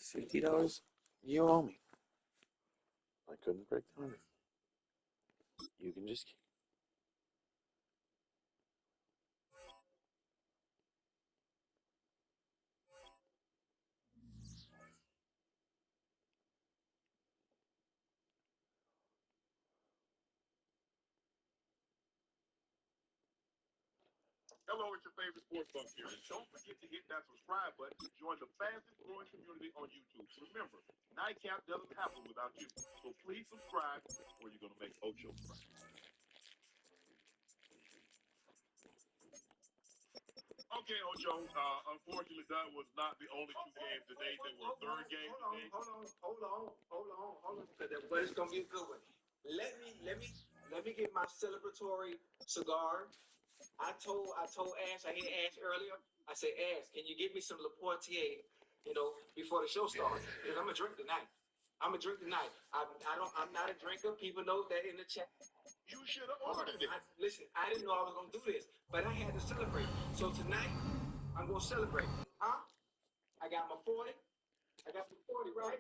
$50 you owe me. I couldn't break the limit. You can just keep. Hello, it's your favorite sports buff here. And don't forget to hit that subscribe button to join the fastest growing community on YouTube. Remember, Nightcap doesn't happen without you. So please subscribe or you're going to make Ocho cry. Okay, Ocho. Unfortunately, that was not the only two games today. There were third games today. Hold on. But it's gonna be a good one. Let me get my celebratory cigar. I told Ash, I hit Ash earlier. I said, Ash, can you get me some Laportier, before the show starts? Because I'm gonna drink tonight. I'm not a drinker. People know that in the chat. You should have ordered it. Listen, I didn't know I was gonna do this, but I had to celebrate. So tonight, I'm gonna celebrate. Huh? I got my 40. I got the 40, right?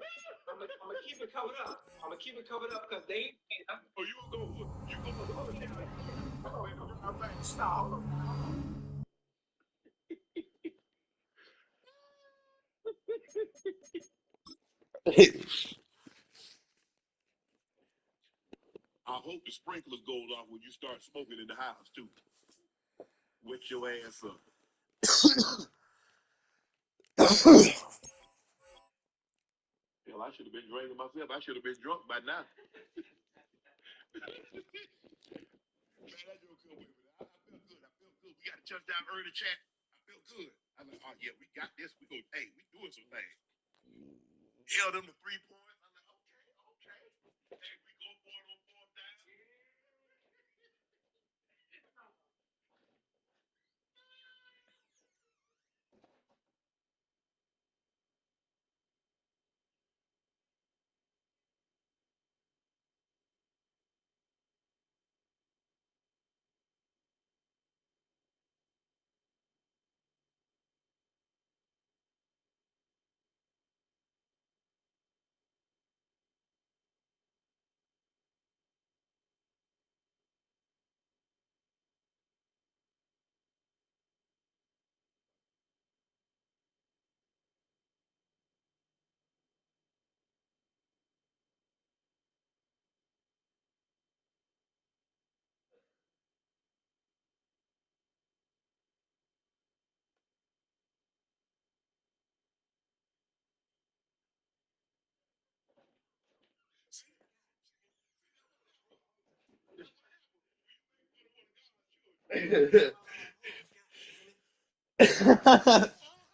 I'm gonna keep it covered up. Because they. Oh, you gonna go? You gonna go? I'm back. Stop. Hold on. I hope the sprinklers goes off when you start smoking in the house too. Wet your ass up. Hell, I should have been drinking myself. I should have been drunk by now. Man, that joke come with me. I felt good. We got a touchdown early chat. I felt good. I'm like, oh yeah, we got this. Hey, we doing some things. Held them to 3 points. I'm like, okay. Hey, we go for it on fourth down.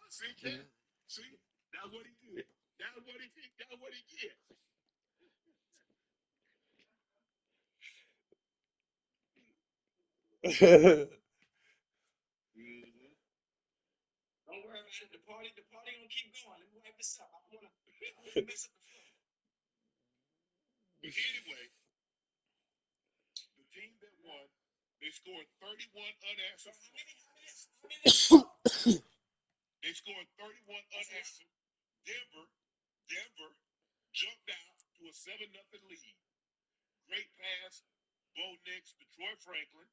See, Ken? See? That's what he did. That's what he did. That's what he did. Mm-hmm. Don't worry about it. The party gonna keep going. Let me wipe this up. I don't wanna mess up the flow. But anyway, the team that won, they scored 31 unanswered. They scored 31 unanswered. Denver jumped out to a 7-0 lead. Great pass, Bo Nix, Detroit Franklin,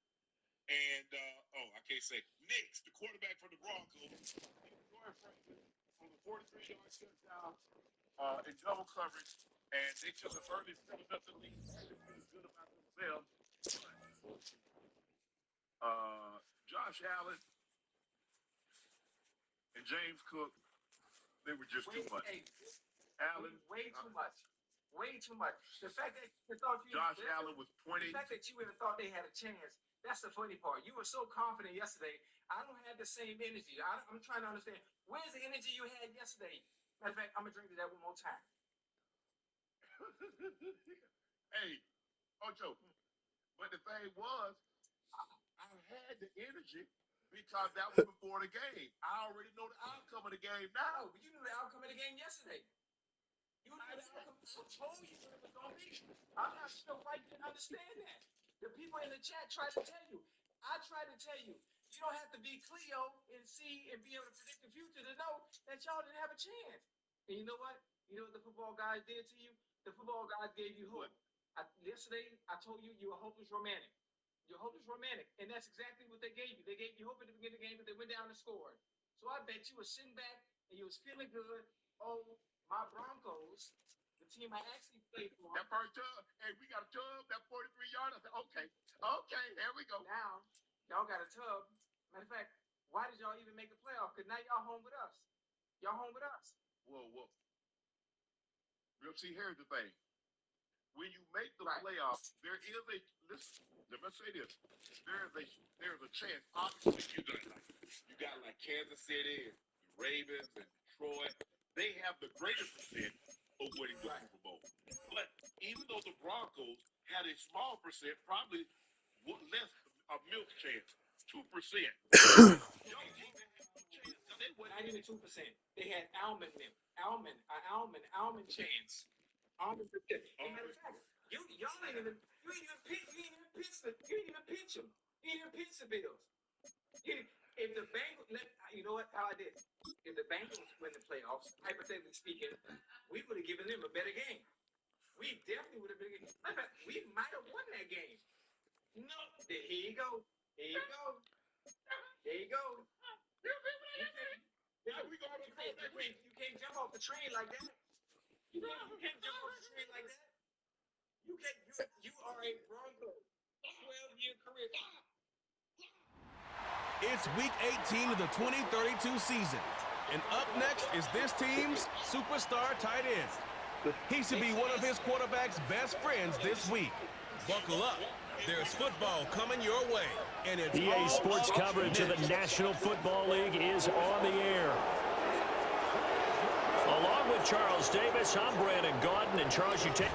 and I can't say Nix, the quarterback for the Broncos, Detroit Franklin from the 43-yard touchdown in double coverage, and they took an early 7-0 lead. They feel good about themselves. Josh Allen and James Cook, they were just too much. Allen, way too much. Way too much. The fact that you thought Josh Allen was 20. The fact that you even thought they had a chance, that's the funny part. You were so confident yesterday. I don't have the same energy. I'm trying to understand. Where's the energy you had yesterday? Matter of fact, I'm going to drink to that one more time. Hey, Ocho, but the thing was, I had the energy because that was before the game. I already know the outcome of the game now. No, but you knew the outcome of the game yesterday. You knew the outcome. I told you it was going to be. I'm not sure why you didn't understand that. The people in the chat tried to tell you. I tried to tell you. You don't have to be Cleo and see and be able to predict the future to know that y'all didn't have a chance. And you know what? You know what the football guys did to you? The football guys gave you hope. Yesterday, I told you you were hopeless romantic. You're hopeless romantic. And that's exactly what they gave you. They gave you hope at the beginning of the game, but they went down and scored. So I bet you were sitting back and you was feeling good. Oh, my Broncos, the team I actually played for. That first tub, hey, we got a tub, that 43-yard. I said, okay, here we go. Now, y'all got a tub. Matter of fact, why did y'all even make the playoff? Because now y'all home with us. Y'all home with us. Whoa. Real, see, here's the thing. When you make the playoffs, there is a listen. Let me say this: there's a chance. Obviously, you got like Kansas City, the Ravens, and Detroit. They have the greater percent of winning the Super Bowl. But even though the Broncos had a small percent, probably less a milk chance, 2%. Not even 2%. They had almond milk, almond chance. Almond percent. Matter of fact, y'all ain't even pitch them. You ain't even pitch them. You ain't even pitch the Bills. If the Bengals, you know what? How I did. If the Bengals win the playoffs, hypothetically speaking, we would have given them a better game. We definitely would have been. We might have won that game. No, here you go. Here you go. There you go. You can't jump off the train like that. You can't jump off the train like that. You are a Bronco. 12-year career. It's week 18 of the 2032 season. And up next is this team's superstar tight end. He should be one of his quarterback's best friends this week. Buckle up. There's football coming your way. And it's EA Sports coverage of the National Football League is on the air. Along with Charles Davis, I'm Brandon Gaudin. And Charles, you take...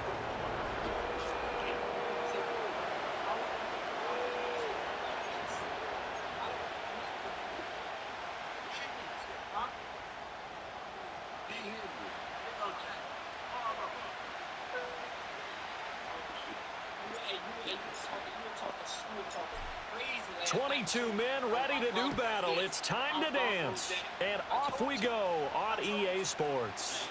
Two men ready to do battle. It's time to dance. And off we go on EA Sports.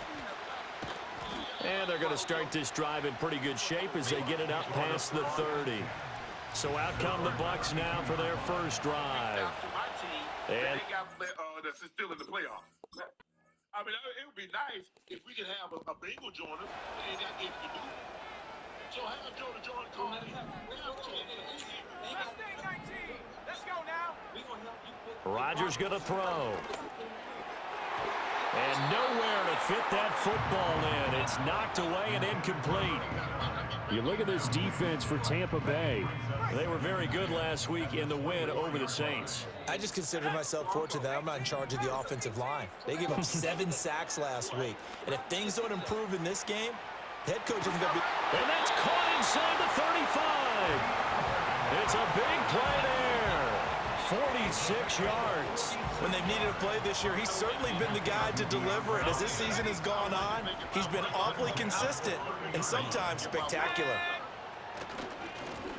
And they're going to start this drive in pretty good shape as they get it up past the 30. So out come the Bucs now for their first drive. And they got that's still in the playoffs. I mean, it would be nice if we could have a Bengal join us. They ain't got anything to do. So have Joe to join the call. Rodgers going to throw. And nowhere to fit that football in. It's knocked away and incomplete. You look at this defense for Tampa Bay. They were very good last week in the win over the Saints. I just consider myself fortunate that I'm not in charge of the offensive line. They gave up 7 sacks last week. And if things don't improve in this game, head coach isn't going to be... And that's caught inside the 35. It's a big play there. 46 yards. When they've needed a play this year, he's certainly been the guy to deliver it. As this season has gone on, he's been awfully consistent and sometimes spectacular.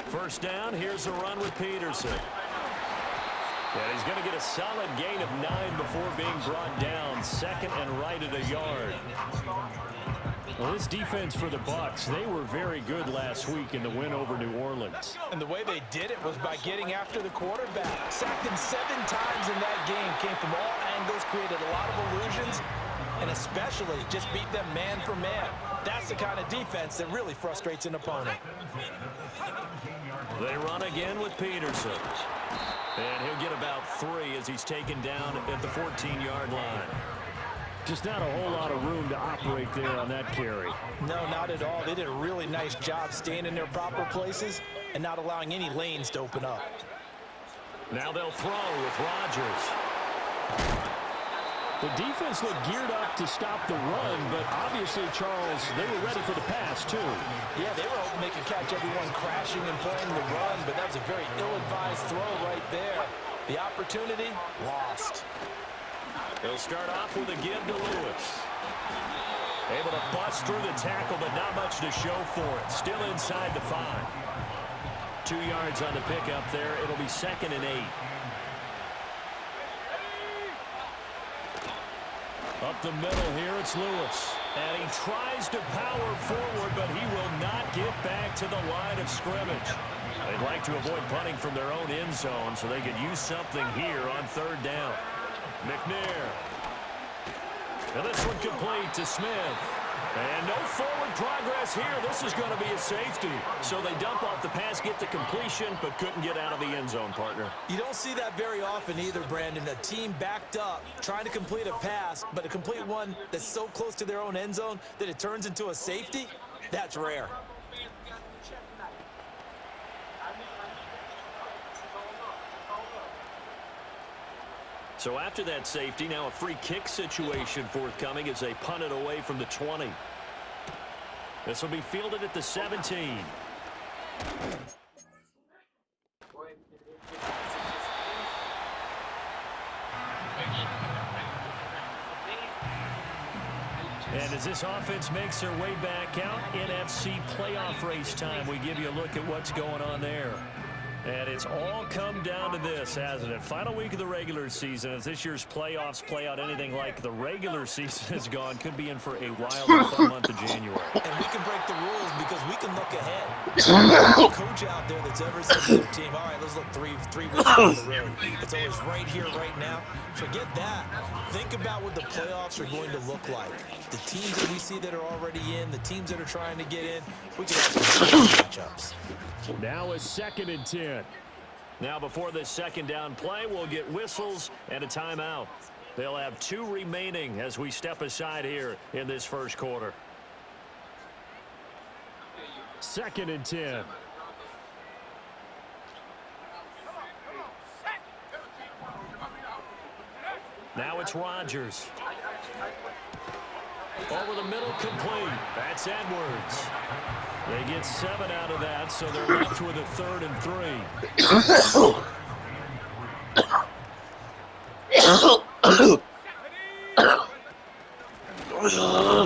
First down, here's a run with Peterson. And he's going to get a solid gain of 9 before being brought down. Second and right at a yard. Well, this defense for the Bucs, they were very good last week in the win over New Orleans. And the way they did it was by getting after the quarterback. Sacked him 7 times in that game. Came from all angles, created a lot of illusions, and especially just beat them man for man. That's the kind of defense that really frustrates an opponent. They run again with Peterson. And he'll get about 3 as he's taken down at the 14-yard line. Just not a whole lot of room to operate there on that carry. No, not at all. They did a really nice job staying in their proper places and not allowing any lanes to open up. Now they'll throw with Rodgers. The defense looked geared up to stop the run, but obviously, Charles, they were ready for the pass, too. Yeah, they were hoping they could catch everyone crashing and playing the run, but that was a very ill-advised throw right there. The opportunity, lost. They'll start off with a give to Lewis. Able to bust through the tackle, but not much to show for it. Still inside the 5. 2 yards on the pickup there. It'll be 2nd and 8. Up the middle here, it's Lewis. And he tries to power forward, but he will not get back to the line of scrimmage. They'd like to avoid punting from their own end zone so they could use something here on third down. McNair. And this one complete to Smith. And no forward progress here. This is going to be a safety. So they dump off the pass, get the completion, but couldn't get out of the end zone, partner. You don't see that very often either, Brandon. A team backed up, trying to complete a pass, but a complete one that's so close to their own end zone that it turns into a safety. That's rare. So after that safety, now a free kick situation forthcoming as they punt it away from the 20. This will be fielded at the 17. And as this offense makes their way back out, NFC playoff race time, we give you a look at what's going on there. And it's all come down to this, hasn't it? Final week of the regular season. As this year's playoffs play out anything like the regular season has gone, could be in for a wild and fun month of January. And we can break the rules because we can look ahead. There's no coach out there that's ever said to their team, all right, let's look three weeks down the road. It's always right here, right now. Forget that. Think about what the playoffs are going to look like. The teams that we see that are already in, the teams that are trying to get in, we can have some great matchups. Now a 2nd and 10. Now before this second down play, we'll get whistles and a timeout. They'll have 2 remaining as we step aside here in this first quarter. 2nd and 10. Now it's Rodgers. Over the middle, complete. That's Edwards. They get 7 out of that, so they're left with a 3rd and 3.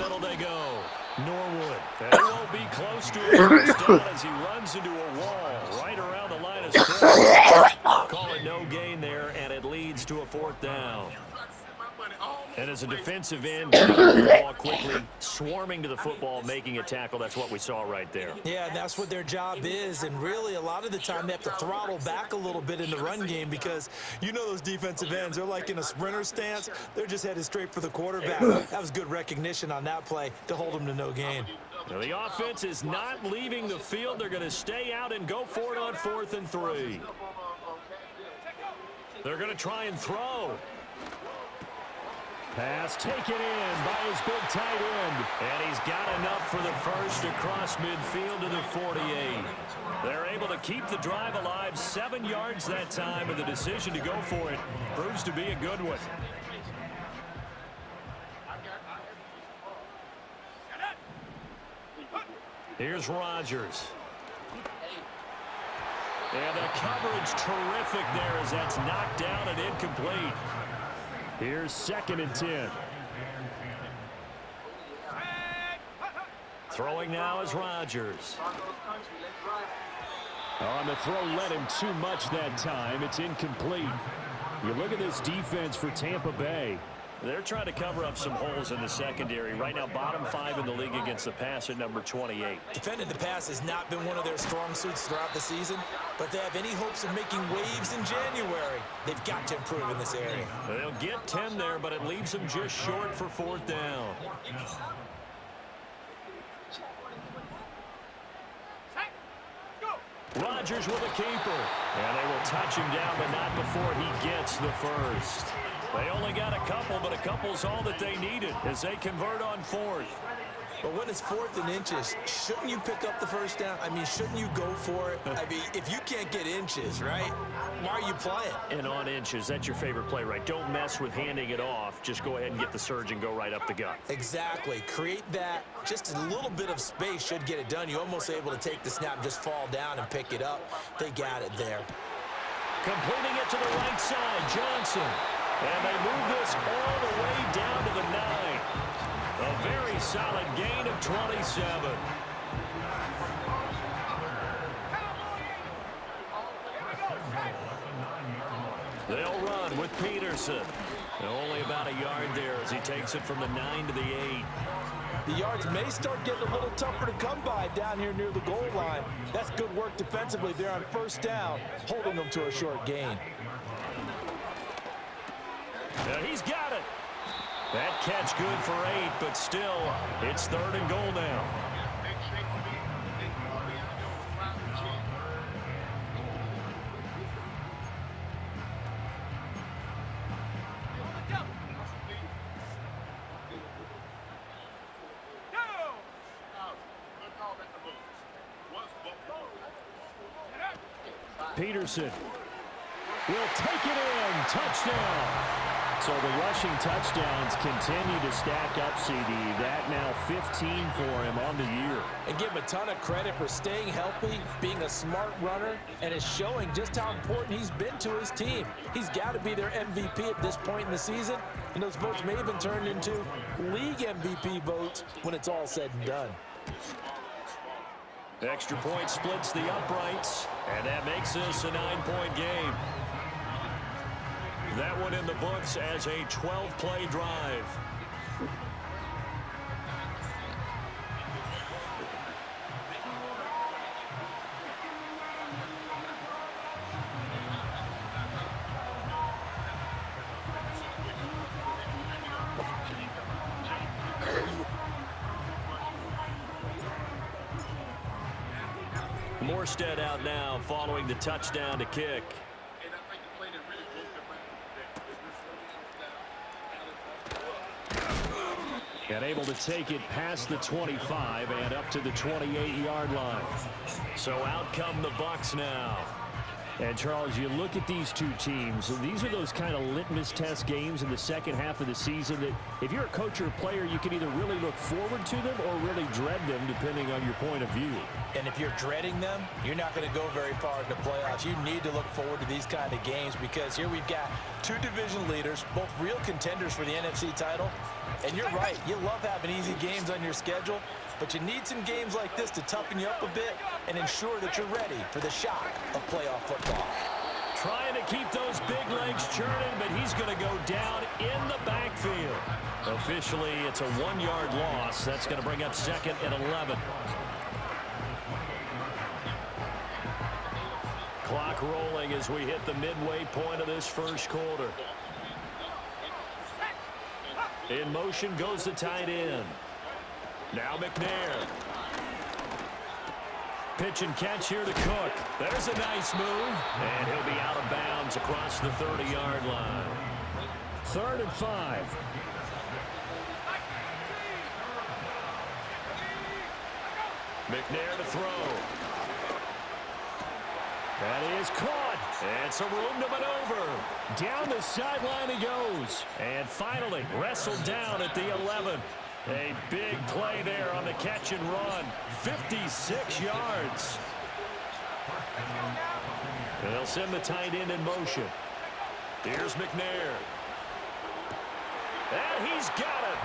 Middle they go. Norwood. And he won't be close to a first down as he runs into a wall right around the line of scrimmage. Call it no gain there, and it leads to a 4th down. And as a defensive end, getting the ball quickly, swarming to the football, making a tackle, that's what we saw right there. Yeah, and that's what their job is. And really, a lot of the time, they have to throttle back a little bit in the run game because you know those defensive ends, they're like in a sprinter stance. They're just headed straight for the quarterback. That was good recognition on that play to hold them to no gain. Now the offense is not leaving the field. They're going to stay out and go for it on 4th and 3. They're going to try and throw. Pass taken in by his big tight end. And he's got enough for the first across midfield to the 48. They're able to keep the drive alive, 7 yards that time, and the decision to go for it proves to be a good one. Here's Rodgers. And the coverage terrific there as that's knocked down and incomplete. Here's 2nd and 10. Throwing now is Rodgers. On the throw, led him too much that time. It's incomplete. You look at this defense for Tampa Bay. They're trying to cover up some holes in the secondary. Right now, bottom 5 in the league against the pass at number 28. Defending the pass has not been one of their strong suits throughout the season, but they have any hopes of making waves in January. They've got to improve in this area. They'll get 10 there, but it leaves them just short for 4th down. Rodgers with a keeper. And they will touch him down, but not before he gets the first. They only got a couple, but a couple's all that they needed as they convert on 4th. But when it's 4th and inches, shouldn't you pick up the first down? I mean, shouldn't you go for it? I mean, if you can't get inches, right, why are you playing? And on inches, that's your favorite play, right? Don't mess with handing it off. Just go ahead and get the surge and go right up the gut. Exactly. Create that. Just a little bit of space should get it done. You're almost able to take the snap and just fall down and pick it up. They got it there. Completing it to the right side, Johnson. And they move this all the way down to the 9. A very solid gain of 27. They'll run with with Peterson. And only about a yard there as he takes it from the 9 to the 8. The yards may start getting a little tougher to come by down here near the goal line. That's good work defensively there on first down, holding them to a short gain. And he's got it. That catch good for 8, but still, it's 3rd and goal now. Peterson will take it in. Touchdown. So the rushing touchdowns continue to stack up, CD. That now 15 for him on the year. And give him a ton of credit for staying healthy, being a smart runner, and is showing just how important he's been to his team. He's got to be their MVP at this point in the season, and those votes may even turn into league MVP votes when it's all said and done. Extra point splits the uprights, and that makes this a 9-point game. That one in the books as a 12-play drive. Morstead out now following the touchdown to kick. And able to take it past the 25 and up to the 28-yard line. So out come the Bucs now. And, Charles, you look at these two teams, these are those kind of litmus test games in the second half of the season that if you're a coach or a player, you can either really look forward to them or really dread them, depending on your point of view. And if you're dreading them, you're not going to go very far in the playoffs. You need to look forward to these kind of games because here we've got two division leaders, both real contenders for the NFC title. And you're right, you love having easy games on your schedule, but you need some games like this to toughen you up a bit and ensure that you're ready for the shock of playoff football. Trying to keep those big legs churning, but he's going to go down in the backfield. Officially, it's a 1-yard loss. That's going to bring up 2nd and 11. Clock rolling as we hit the midway point of this first quarter. In motion goes the tight end. Now McNair. Pitch and catch here to Cook. There's a nice move. And he'll be out of bounds across the 30-yard line. 3rd and 5. McNair to throw. That is caught. And some room to maneuver. Down the sideline he goes. And finally wrestled down at the 11. A big play there on the catch and run. 56 yards. And they'll send the tight end in motion. Here's McNair. And he's got it.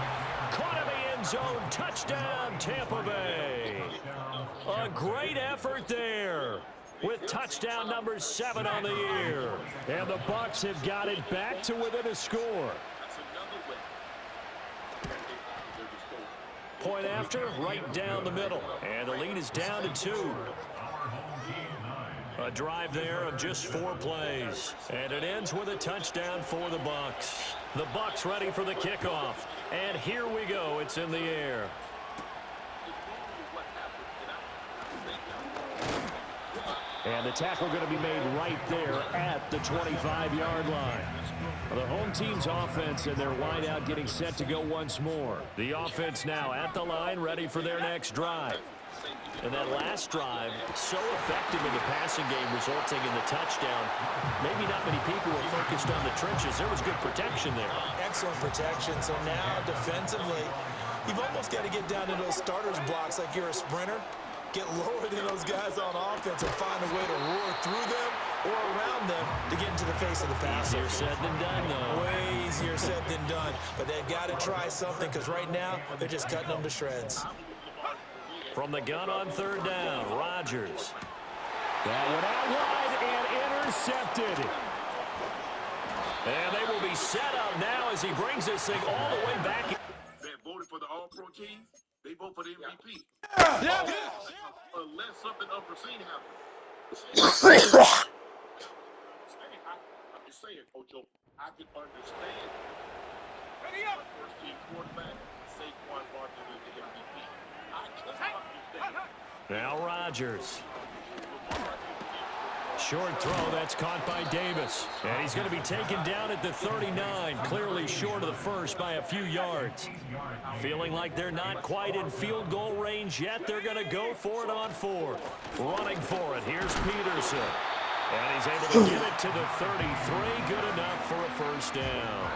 Caught in the end zone. Touchdown, Tampa Bay. A great effort there, with touchdown number 7 on the year. And the Bucs have got it back to within a score. Point after, right down the middle. And the lead is down to 2. A drive there of just 4 plays. And it ends with a touchdown for the Bucs. The Bucs ready for the kickoff. And here we go. It's in the air. And the tackle going to be made right there at the 25-yard line. The home team's offense and their wideout getting set to go once more. The offense now at the line, ready for their next drive. And that last drive, so effective in the passing game, resulting in the touchdown. Maybe not many people were focused on the trenches. There was good protection there. Excellent protection. So now defensively, you've almost got to get down to those starters blocks like you're a sprinter. Get lower than those guys on offense and find a way to roar through them or around them to get into the face of the passer. Easier said than done, though. Way easier said than done. But they've got to try something because right now they're just cutting them to shreds. From the gun on 3rd down, Rodgers. That one out wide and intercepted. And they will be set up now as he brings this thing all the way back. That voted for the All-Pro team, they vote for the MVP. Yeah. Unless something unforeseen happens. I'm just saying, Ocho, I can understand first team quarterback, Saquon Barkley is the MVP. I can understand. Now Rodgers. Short throw, that's caught by Davis. And he's going to be taken down at the 39, clearly short of the first by a few yards. Feeling like they're not quite in field goal range yet, they're going to go for it on fourth. Running for it, here's Peterson. And he's able to get it to the 33, good enough for a first down.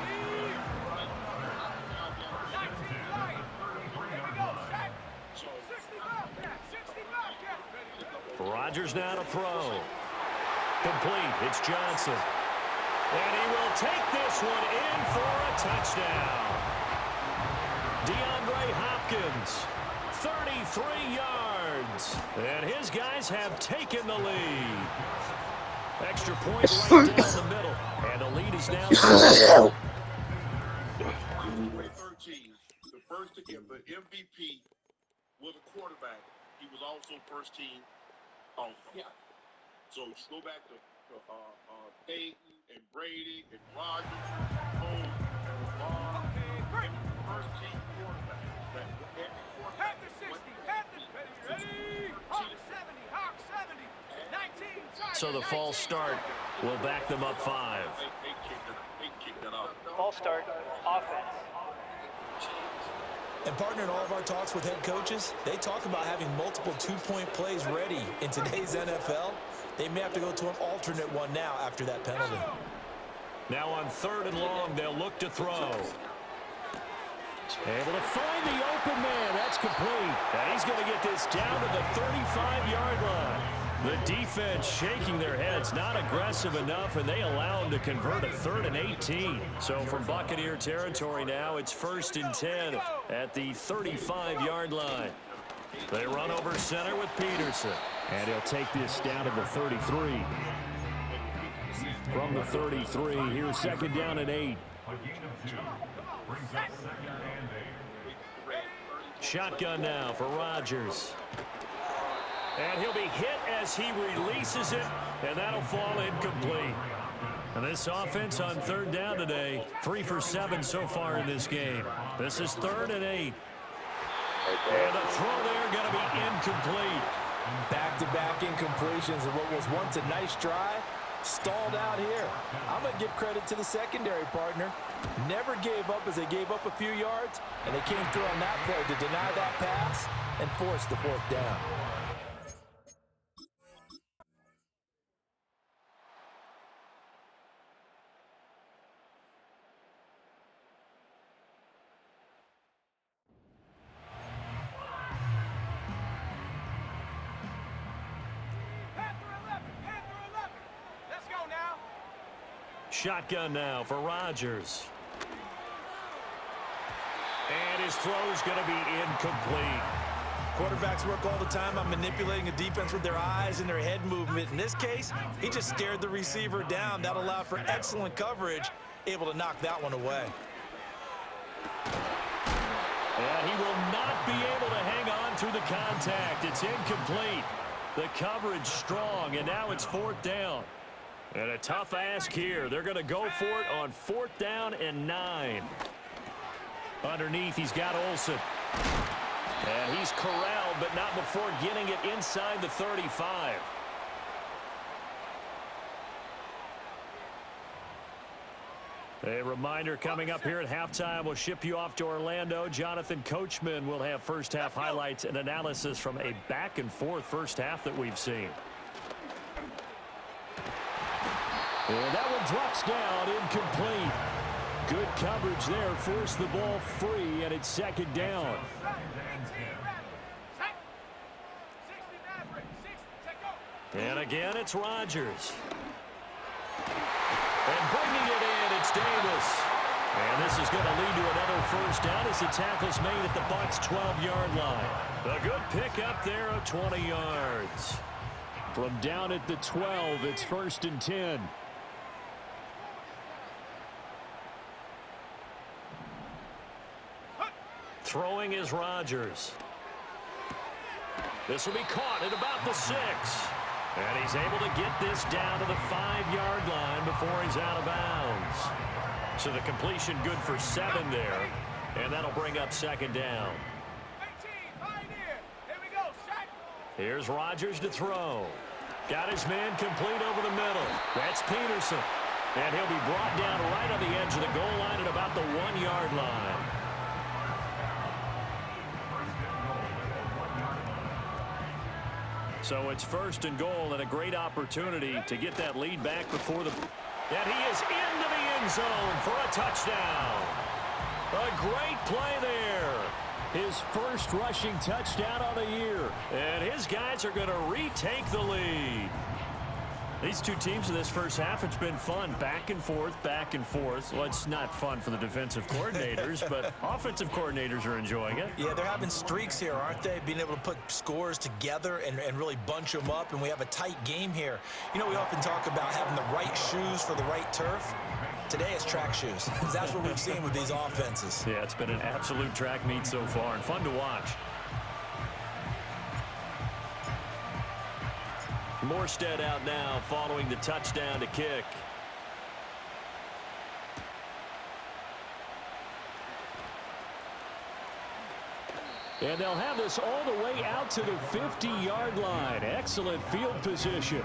Rodgers now to throw. Complete. It's Johnson. And he will take this one in for a touchdown. DeAndre Hopkins, 33 yards. And his guys have taken the lead. Extra point right down the middle. And the lead is now 13. The first to get the MVP was a quarterback. He was also first team. Oh, yeah. So you go back to Peyton and Brady and Rodgers, Holmes, and first team quarterback. Panther 60, Panthers ready, Hawk 70, Hawk 70, 19. So the false start will back them up 5. They kicked that off. False start, offense. And partner, in all of our talks with head coaches, they talk about having multiple two-point plays ready in today's NFL. They may have to go to an alternate one now after that penalty. Now on 3rd and long, they'll look to throw. Able to find the open man. That's complete. And he's going to get this down to the 35-yard line. The defense shaking their heads, not aggressive enough, and they allow him to convert a 3rd and 18. So from Buccaneer territory now, it's 1st and 10 at the 35-yard line. They run over center with Peterson. And he'll take this down to the 33. From the 33, here's 2nd down and 8. Shotgun now for Rodgers. And he'll be hit as he releases it, and that'll fall incomplete. And this offense on 3rd down today, 3 for 7 so far in this game. This is 3rd and 8. And the throw there going to be incomplete. Back-to-back incompletions of what was once a nice drive, stalled out here. I'm going to give credit to the secondary partner. Never gave up as they gave up a few yards, and they came through on that play to deny that pass and force the 4th down. Shotgun now for Rodgers. And his throw's going to be incomplete. Quarterbacks work all the time on manipulating a defense with their eyes and their head movement. In this case, he just stared the receiver down. That allowed for excellent coverage, able to knock that one away. And he will not be able to hang on through the contact. It's incomplete. The coverage strong, and now it's 4th down. And a tough ask here. They're going to go for it on 4th down and 9. Underneath, he's got Olsen. And he's corralled, but not before getting it inside the 35. A reminder coming up here at halftime. We'll ship you off to Orlando. Jonathan Coachman will have first half highlights and analysis from a back-and-forth first half that we've seen. And that one drops down, incomplete. Good coverage there, forced the ball free, and it's 2nd down. And again, it's Rodgers. And bringing it in, it's Davis. And this is going to lead to another first down as the tackle's made at the Bucs' 12-yard line. A good pickup there of 20 yards. From down at the 12, it's 1st and 10. Throwing is Rodgers. This will be caught at about the 6. And he's able to get this down to the 5-yard line before he's out of bounds. So the completion good for 7 there. And that'll bring up 2nd down. 18, Pioneer. Here we go, set. Here's Rodgers to throw. Got his man complete over the middle. That's Peterson. And he'll be brought down right on the edge of the goal line at about the 1-yard line. So it's 1st and goal and a great opportunity to get that lead back before the... And he is into the end zone for a touchdown. A great play there. His first rushing touchdown of the year. And his guys are going to retake the lead. These two teams in this first half, it's been fun. Back and forth, back and forth. Well, it's not fun for the defensive coordinators, but offensive coordinators are enjoying it. Yeah, they're having streaks here, aren't they? Being able to put scores together and really bunch them up, and we have a tight game here. You know, we often talk about having the right shoes for the right turf. Today it's track shoes. That's what we've seen with these offenses. Yeah, it's been an absolute track meet so far and fun to watch. Morstead out now following the touchdown to kick. And they'll have this all the way out to the 50-yard line. Excellent field position.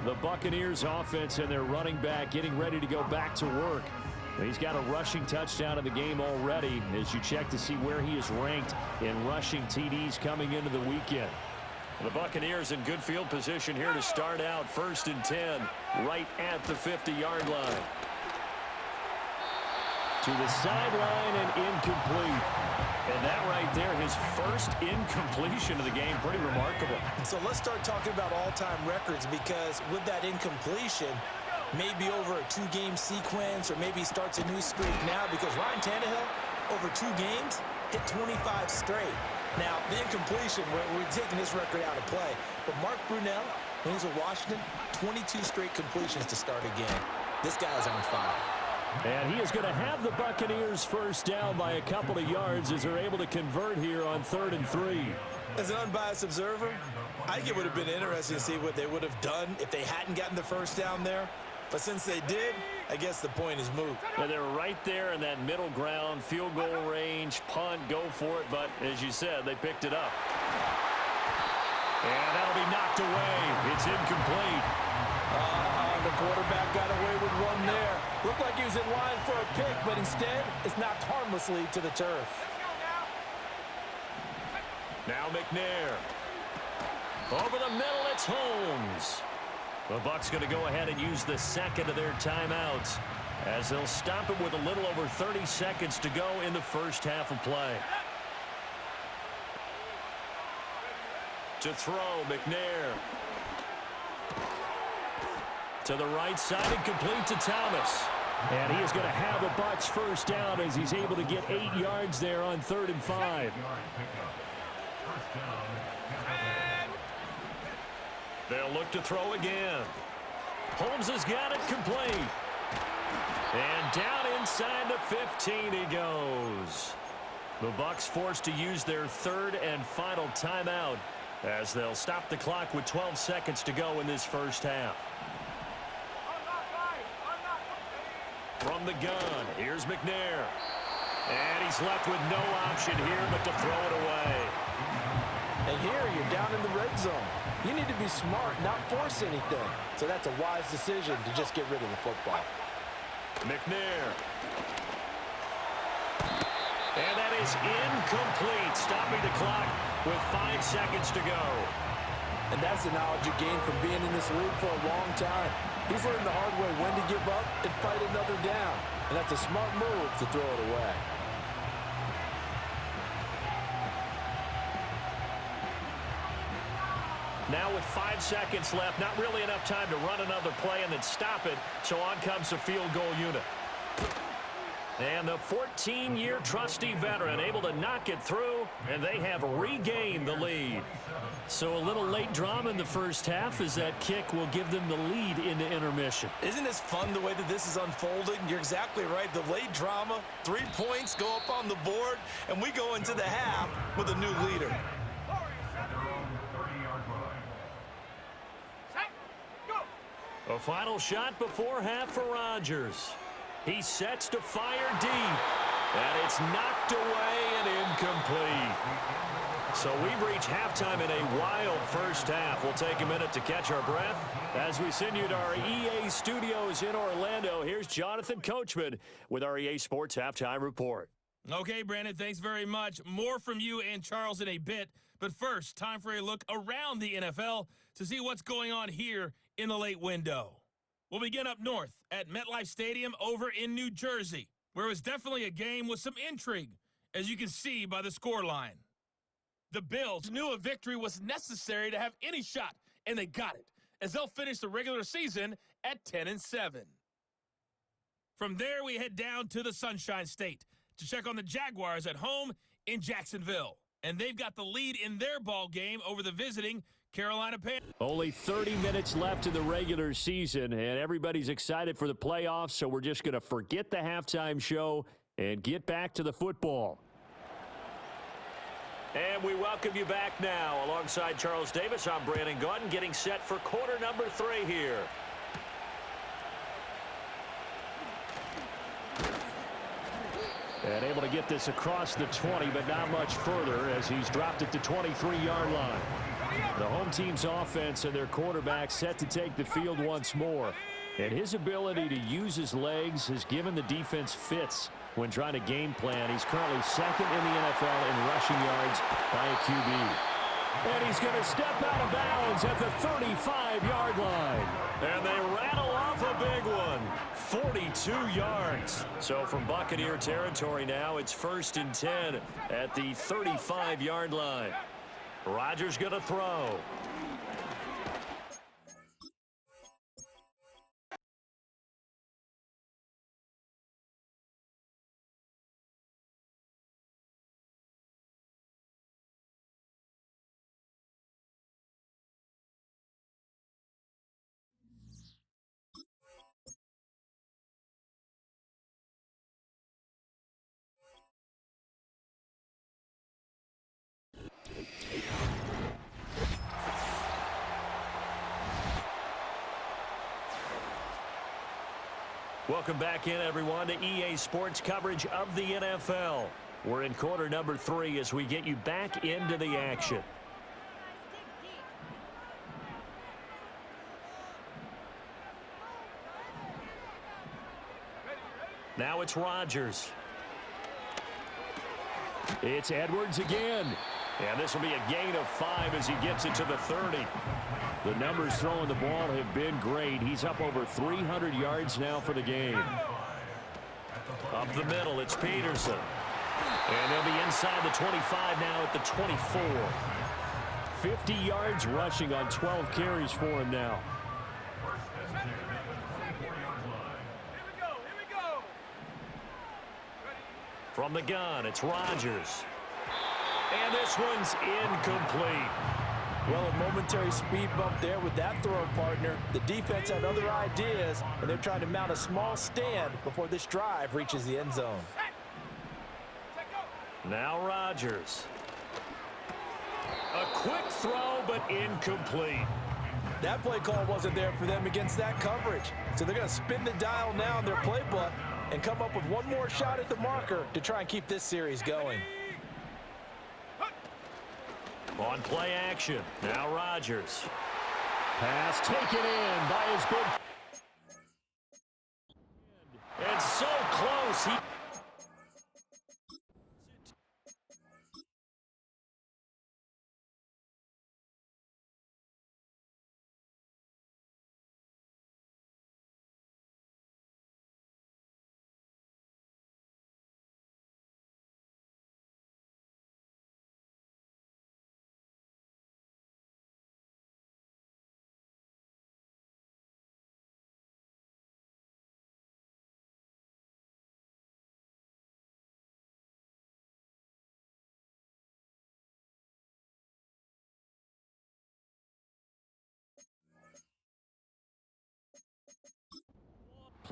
The Buccaneers offense and their running back getting ready to go back to work. He's got a rushing touchdown in the game already as you check to see where he is ranked in rushing TDs coming into the weekend. The Buccaneers in good field position here to start out 1st and 10 right at the 50-yard line. To the sideline and incomplete. And that right there, his first incompletion of the game, pretty remarkable. So let's start talking about all-time records, because with that incompletion, maybe over a 2-game sequence, or maybe starts a new streak now, because Ryan Tannehill, over 2 games, hit 25 straight. Now, the incompletion, we're taking this record out of play. But Mark Brunell, when he's with Washington, 22 straight completions to start a game. This guy's on fire. And he is going to have the Buccaneers first down by a couple of yards as they're able to convert here on 3rd and 3. As an unbiased observer, I think it would have been interesting to see what they would have done if they hadn't gotten the first down there. But since they did, I guess the point is moot. Yeah, they were right there in that middle ground, field goal range, punt, go for it. But as you said, they picked it up. And that'll be knocked away. It's incomplete. The quarterback got away with one there. Looked like he was in line for a pick, but instead, it's knocked harmlessly to the turf. Now McNair. Over the middle, it's Holmes. The Bucs going to go ahead and use the second of their timeouts as they'll stop it with a little over 30 seconds to go in the first half of play. To throw, McNair. To the right side and complete to Thomas. And he is going to have the Bucs first down as he's able to get 8 yards there on 3rd and 5. They'll look to throw again. Holmes has got it complete. And down inside the 15 he goes. The Bucs forced to use their 3rd and final timeout as they'll stop the clock with 12 seconds to go in this first half. From the gun, here's McNair. And he's left with no option here but to throw it away. And here you're down in the red zone. You need to be smart, not force anything. So that's a wise decision to just get rid of the football. McNair. And that is incomplete, stopping the clock with 5 seconds to go. And that's the knowledge you gain from being in this league for a long time. He's learned the hard way when to give up and fight another down. And that's a smart move to throw it away. Now with 5 seconds left, not really enough time to run another play and then stop it. So on comes the field goal unit. And the 14-year trusty veteran able to knock it through, and they have regained the lead. So a little late drama in the first half as that kick will give them the lead into intermission. Isn't this fun the way that this is unfolding? You're exactly right. The late drama, 3 points go up on the board, and we go into the half with a new leader. A final shot before half for Rodgers. He sets to fire deep, and it's knocked away and incomplete. So we've reached halftime in a wild first half. We'll take a minute to catch our breath. As we send you to our EA studios in Orlando, here's Jonathan Coachman with our EA Sports Halftime Report. Okay, Brandon, thanks very much. More from you and Charles in a bit. But first, time for a look around the NFL to see what's going on here in the late window. We'll begin up north at MetLife Stadium over in New Jersey, where it was definitely a game with some intrigue, as you can see by the scoreline. The Bills knew a victory was necessary to have any shot, and they got it, as they'll finish the regular season at 10-7. From there, we head down to the Sunshine State to check on the Jaguars at home in Jacksonville. And they've got the lead in their ball game over the visiting Carolina Panthers. Only 30 minutes left in the regular season, and everybody's excited for the playoffs, so we're just going to forget the halftime show and get back to the football. And we welcome you back now. Alongside Charles Davis, I'm Brandon Gaudin, getting set for quarter number 3 here. And able to get this across the 20, but not much further as he's dropped it to 23-yard line. The home team's offense and their quarterback set to take the field once more. And his ability to use his legs has given the defense fits when trying to game plan. He's currently second in the NFL in rushing yards by a QB. And he's going to step out of bounds at the 35-yard line. And they rattle off a big one. 42 yards. So from Buccaneer territory now, it's 1st and 10 at the 35-yard line. Rodgers going to throw. Welcome back in, everyone, to EA Sports coverage of the NFL. We're in quarter number 3 as we get you back into the action. Now it's Rodgers. It's Edwards again. And this will be a gain of 5 as he gets it to the 30. The numbers throwing the ball have been great. He's up over 300 yards now for the game. Up the middle, it's Peterson. And they'll be inside the 25 now at the 24. 50 yards rushing on 12 carries for him now. From the gun, it's Rodgers. And this one's incomplete. Well, a momentary speed bump there with that throw partner. The defense had other ideas, and they're trying to mount a small stand before this drive reaches the end zone. Now Rodgers. A quick throw, but incomplete. That play call wasn't there for them against that coverage. So they're going to spin the dial now in their playbook and come up with one more shot at the marker to try and keep this series going. On play action, now Rodgers. Pass taken in by his big... It's so close. He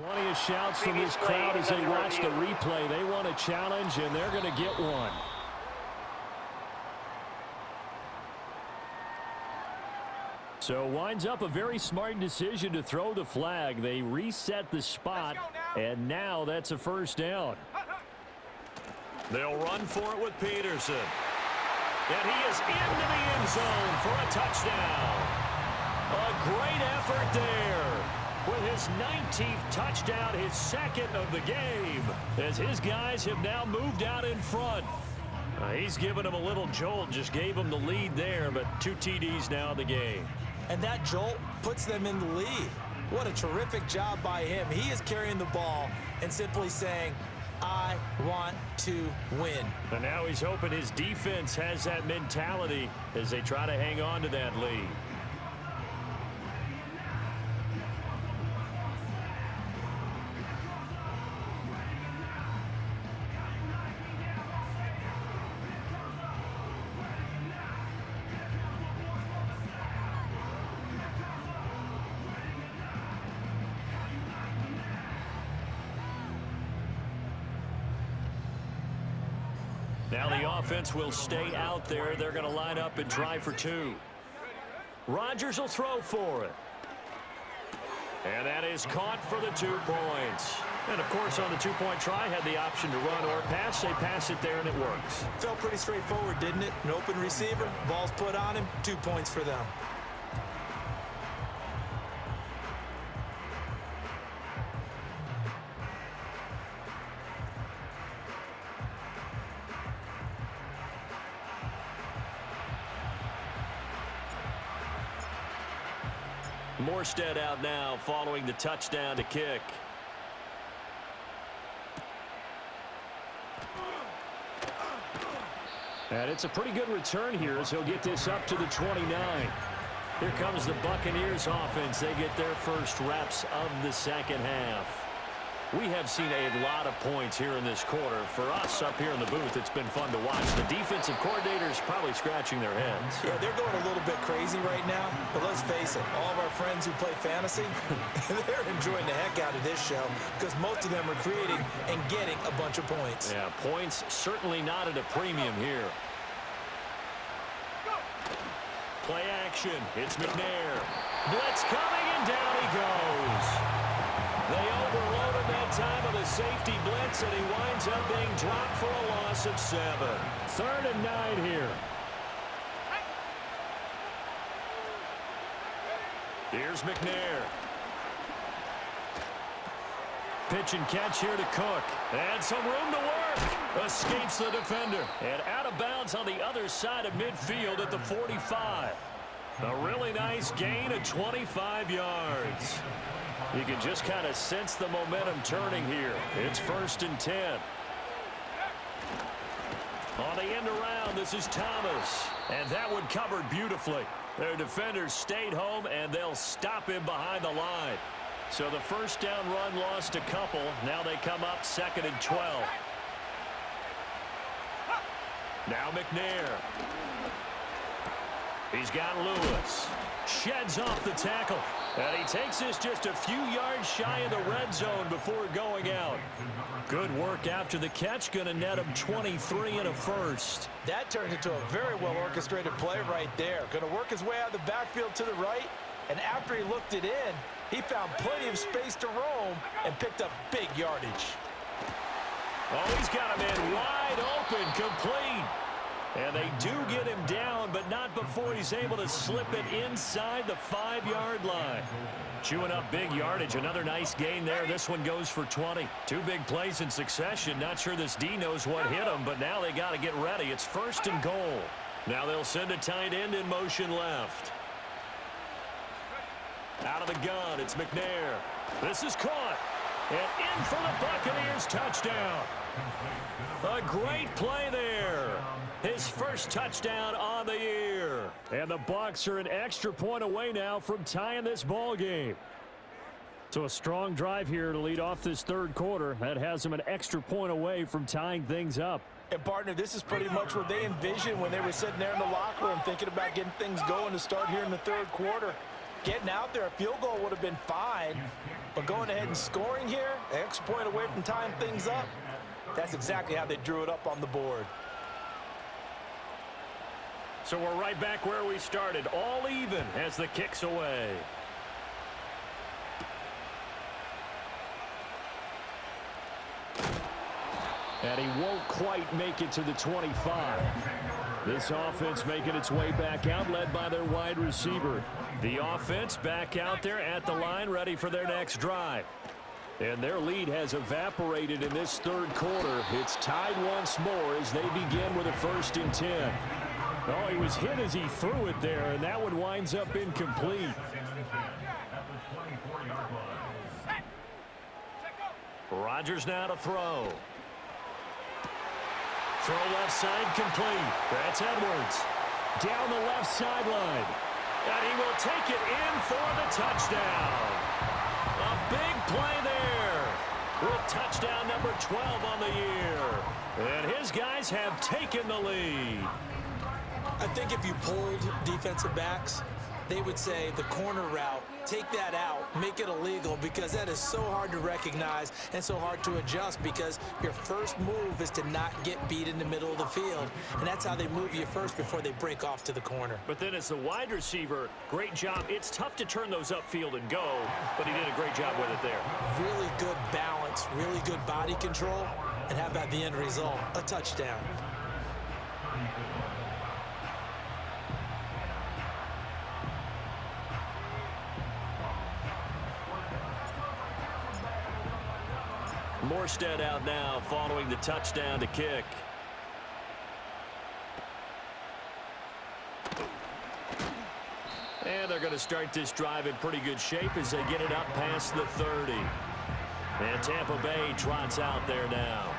Plenty of shouts from this crowd as they watch the replay. They want a challenge, and they're going to get one. So winds up a very smart decision to throw the flag. They reset the spot, and now that's a first down. They'll run for it with Peterson. And he is into the end zone for a touchdown. A great effort there. With his 19th touchdown, his second of the game, as his guys have now moved out in front. He's given him a little jolt, just gave him the lead there, but 2 TDs now in the game. And that jolt puts them in the lead. What a terrific job by him. He is carrying the ball and simply saying, I want to win. And now he's hoping his defense has that mentality as they try to hang on to that lead. Now the offense will stay out there. They're going to line up and try for 2. Rodgers will throw for it. And that is caught for the 2 points. And, of course, on the 2-point try, had the option to run or pass. They pass it there, and it works. Felt pretty straightforward, didn't it? An open receiver, ball's put on him, 2 points for them. Morstead out now following the touchdown to kick. And it's a pretty good return here as he'll get this up to the 29. Here comes the Buccaneers offense. They get their first reps of the second half. We have seen a lot of points here in this quarter. For us up here in the booth, it's been fun to watch. The defensive coordinators probably scratching their heads. Yeah, they're going a little bit crazy right now. But let's face it, all of our friends who play fantasy, they're enjoying the heck out of this show because most of them are creating and getting a bunch of points. Yeah, points certainly not at a premium here. Play action. It's McNair. Blitz coming, and down he goes. They overloaded that time of the safety blitz, and he winds up being dropped for a loss of 7. 3rd and 9 here. Here's McNair. Pitch and catch here to Cook. And some room to work. Escapes the defender. And out of bounds on the other side of midfield at the 45. A really nice gain of 25 yards. You can just kind of sense the momentum turning here. It's 1st and 10. On the end around, this is Thomas. And that one covered beautifully. Their defenders stayed home, and they'll him behind the line. So the first down run lost a couple. Now they come up 2nd and 12. Now McNair. He's got Lewis. Sheds off the tackle. And he takes this just a few yards shy of the red zone before going out. Good work after the catch. Going to net him 23 and a first. That turned into a very well-orchestrated play right there. Going to work his way out of the backfield to the right. And after he looked it in, he found plenty of space to roam and picked up big yardage. Oh, he's got a man wide open, complete. And they do get him down, but not before he's able to slip it inside the 5-yard line. Chewing up big yardage. Another nice gain there. This one goes for 20. 2 big plays in succession. Not sure this D knows what hit him, but now they got to get ready. It's 1st and goal. Now they'll send a tight end in motion left. Out of the gun, it's McNair. This is caught. And in for the Buccaneers touchdown. A great play there. His first touchdown on the year. And the Bucs are an extra point away now from tying this ball game. So a strong drive here to lead off this 3rd quarter. That has them an extra point away from tying things up. And, partner, this is pretty much what they envisioned when they were sitting there in the locker room thinking about getting things going to start here in the 3rd quarter. Getting out there, a field goal would have been fine. But going ahead and scoring here, an extra point away from tying things up, that's exactly how they drew it up on the board. So we're right back where we started, all even as the kick's away. And he won't quite make it to the 25. This offense making its way back out, led by their wide receiver. The offense back out there at the line, ready for their next drive. And their lead has evaporated in this third quarter. It's tied once more as they begin with a 1st and 10. Oh, he was hit as he threw it there, and that one winds up incomplete. Rodgers now to throw. Throw left side complete. That's Edwards. Down the left sideline. And he will take it in for the touchdown. A big play there with touchdown number 12 on the year. And his guys have taken the lead. I think if you polled defensive backs, they would say the corner route, take that out, make it illegal, because that is so hard to recognize and so hard to adjust, because your first move is to not get beat in the middle of the field. And that's how they move you first before they break off to the corner. But then as the wide receiver, great job. It's tough to turn those upfield and go, but he did a great job with it there. Really good balance, really good body control, and how about the end result? A touchdown. Morstead out now following the touchdown to kick. And they're going to start this drive in pretty good shape as they get it up past the 30. And Tampa Bay trots out there now.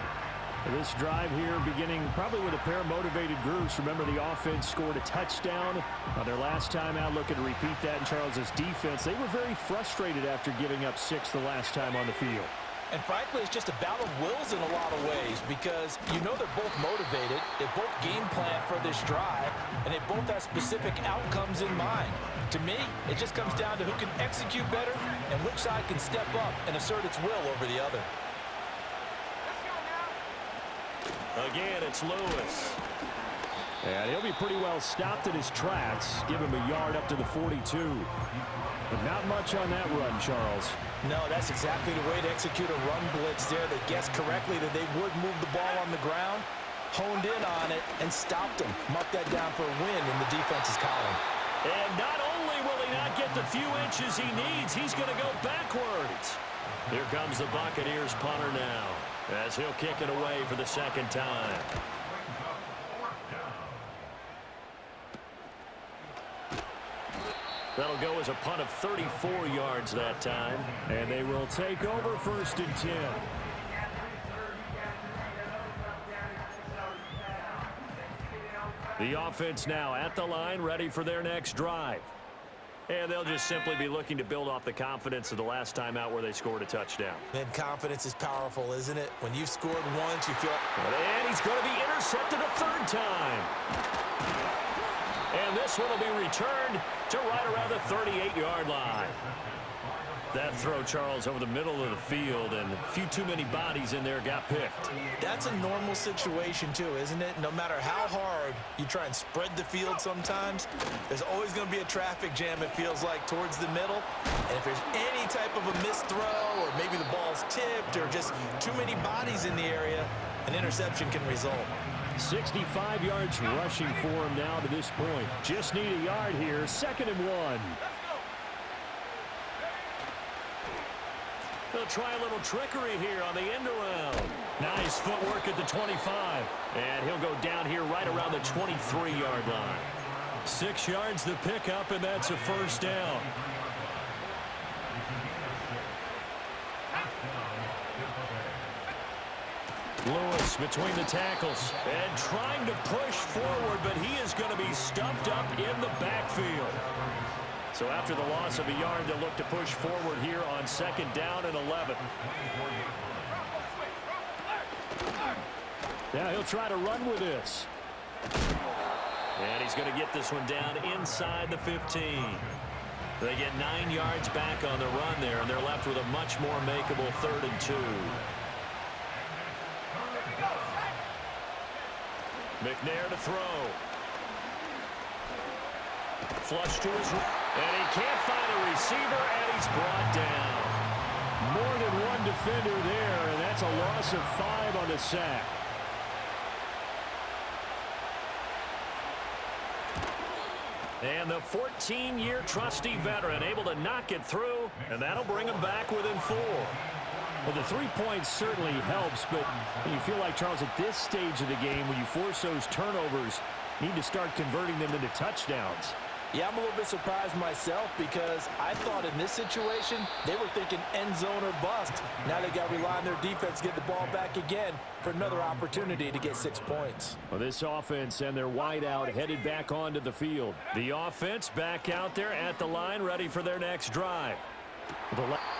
This drive here beginning probably with a pair of motivated groups. Remember, the offense scored a touchdown on their last time out. Looking to repeat that in Charles's defense. They were very frustrated after giving up 6 the last time on the field. And frankly, it's just a battle of wills in a lot of ways, because you know they're both motivated, they both game plan for this drive, and they both have specific outcomes in mind. To me, it just comes down to who can execute better and which side can step up and assert its will over the other. Again, it's Lewis. And he'll be pretty well stopped in his tracks. Give him a yard up to the 42. But not much on that run, Charles. No, that's exactly the way to execute a run blitz there. They guessed correctly that they would move the ball on the ground, honed in on it, and stopped them. Marked that down for a win in the defense's column. And not only will he not get the few inches he needs, he's going to go backwards. Here comes the Buccaneers punter now, as he'll kick it away for the second time. That'll go as a punt of 34 yards that time. And they will take over 1st and 10. The offense now at the line, ready for their next drive. And they'll just simply be looking to build off the confidence of the last time out where they scored a touchdown. And confidence is powerful, isn't it? When you've scored once, you feel... And he's going to be intercepted a 3rd time. And this one will be returned to right around the 38-yard line. That throw, Charles, over the middle of the field, and a few too many bodies in there got picked. That's a normal situation, too, isn't it? No matter how hard you try and spread the field sometimes, there's always going to be a traffic jam, it feels like, towards the middle. And if there's any type of a missed throw, or maybe the ball's tipped, or just too many bodies in the area, an interception can result. 65 yards rushing for him now to this point. Just need a yard here. 2nd and 1. They'll try a little trickery here on the end around. Nice footwork at the 25. And he'll go down here right around the 23-yard line. 6 yards the pickup, and that's a 1st down. Lewis between the tackles and trying to push forward, but he is going to be stuffed up in the backfield. So after the loss of a yard, they'll look to push forward here on 2nd down and 11. Now he'll try to run with this. And he's going to get this one down inside the 15. They get 9 yards back on the run there, and they're left with a much more makeable 3rd and 2. McNair to throw. Flush to his right. And he can't find a receiver, and he's brought down. More than one defender there, and that's a loss of 5 on the sack. And the 14-year trusty veteran able to knock it through, and that'll bring him back within 4. Well, the 3 points certainly helps, but you feel like, Charles, at this stage of the game, when you force those turnovers, you need to start converting them into touchdowns. Yeah, I'm a little bit surprised myself because I thought in this situation they were thinking end zone or bust. Now they got to rely on their defense to get the ball back again for another opportunity to get 6 points. Well, this offense and their wideout headed back onto the field. The offense back out there at the line, ready for their next drive.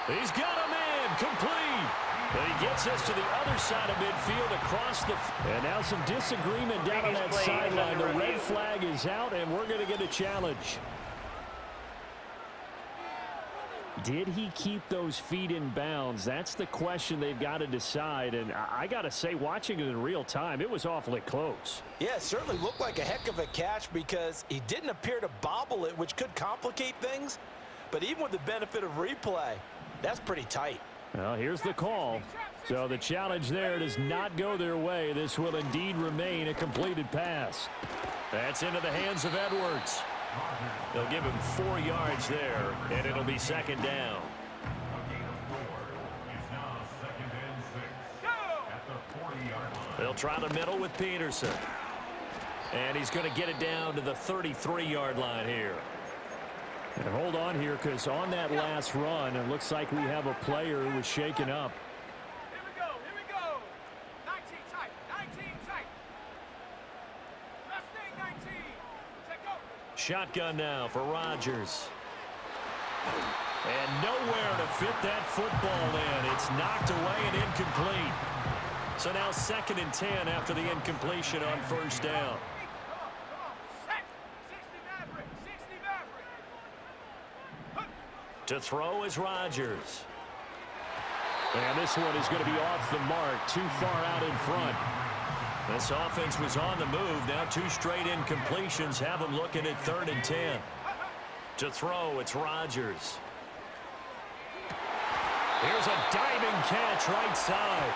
He's got a man complete. And he gets us to the other side of midfield across the... And now some disagreement down on that sideline. The red flag is out, and we're going to get a challenge. Did he keep those feet in bounds? That's the question they've got to decide. And I got to say, watching it in real time, it was awfully close. Yeah, it certainly looked like a heck of a catch because he didn't appear to bobble it, which could complicate things. But even with the benefit of replay, that's pretty tight. Well, here's the call. So the challenge there does not go their way. This will indeed remain a completed pass. That's into the hands of Edwards. They'll give him 4 yards there, and it'll be 2nd down. They'll try the middle with Peterson. And he's going to get it down to the 33-yard line here. And hold on here, because on that last run, it looks like we have a player who was shaken up. Here we go. 19 tight, 19 tight. Last thing, 19. Check go. Shotgun now for Rodgers. And nowhere to fit that football in. It's knocked away and incomplete. So now 2nd and 10 after the incompletion on 1st down. To throw is Rodgers. And this one is going to be off the mark, too far out in front. This offense was on the move. Now 2 straight incompletions have them looking at 3rd and 10. To throw, it's Rodgers. Here's a diving catch right side.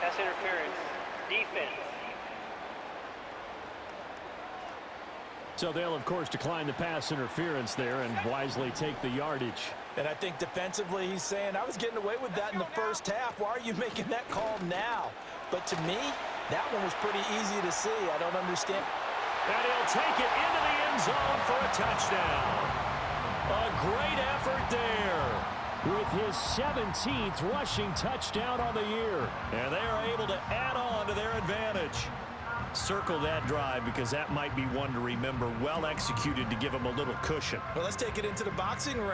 Pass interference. Defense. So they'll, of course, decline the pass interference there and wisely take the yardage. And I think defensively he's saying, I was getting away with that in the first half. Why are you making that call now? But to me, that one was pretty easy to see. I don't understand. And he'll take it into the end zone for a touchdown. A great effort there. With his 17th rushing touchdown on the year. And they are able to add on to their advantage. Circle that drive because that might be one to remember. Well executed to give him a little cushion. Well, let's take it into the boxing ring.